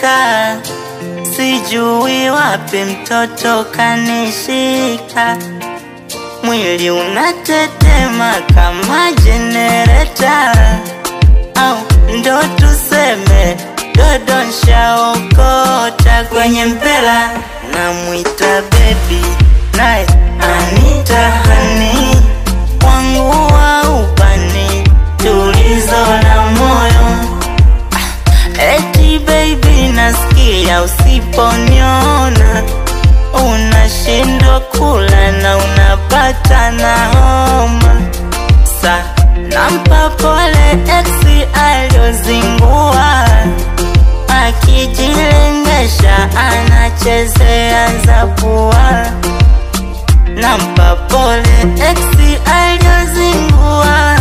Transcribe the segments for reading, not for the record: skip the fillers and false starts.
nimeshika, sijui wapi mtoto kanishika. Mwili unatetema kama generator, au ndo tuseme dodo nshaokota kwenye mpela. Namwita baby naye anita honey, wangu wa upani tulizo la moyo. Eti baby nasikia usiponiona unashindwa kula na unapata na homa. Sa nampa pole exi aliozingua, akijilengesha anachezea zapua. Nampa pole exi aliozingua,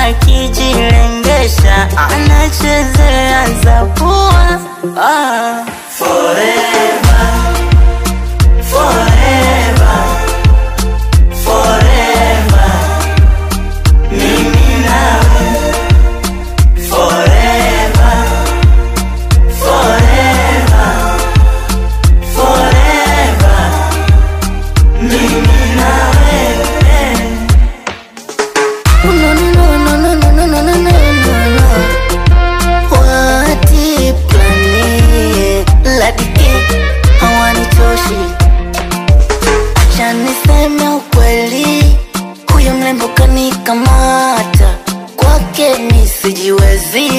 akijilengesha anachezea zapua. Forever, forever, forever, mimi nawe. Forever, forever, forever, mimi nawe. No, no, no, no, no, no, no, no, no, no, no. Wati plani ladike hawanitoshi. Acha niseme ukweli, huyo mlembo kanikamata, kwake nisijiwezi,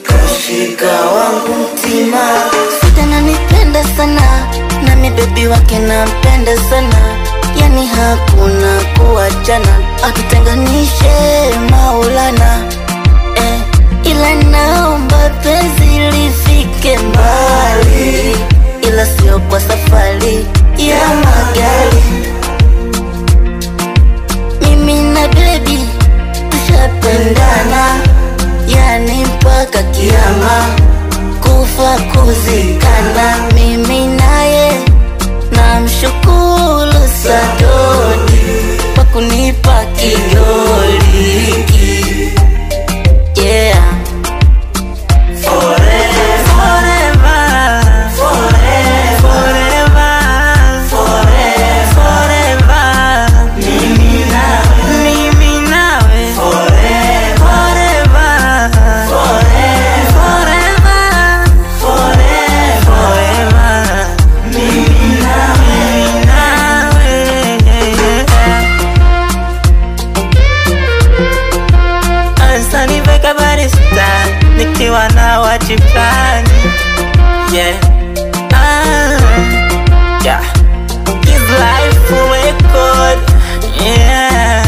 kushika wangu mtima. Sita nanipenda sana, nami baby wake nampenda sana. Yani hakuna kuachana, akitenganishe Maulana. Ila naomba penzi lifike mbali, ila sio kwa safari ya magari. Mimi na baby tushapendana, yani mpaka kiyama, kufa kuzikana. Mimi naye namshukuru Sadoni kwa kunipa kigoli. Yeah. Forever, forever, forever, forever, mimi nawe, mimi nawe. Forever, forever, forever, mimi nawe, Ansani Vega Barista, nikiwa na wachipani. Yeah, yeah, his life record. Yeah,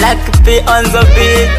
like be on the beat.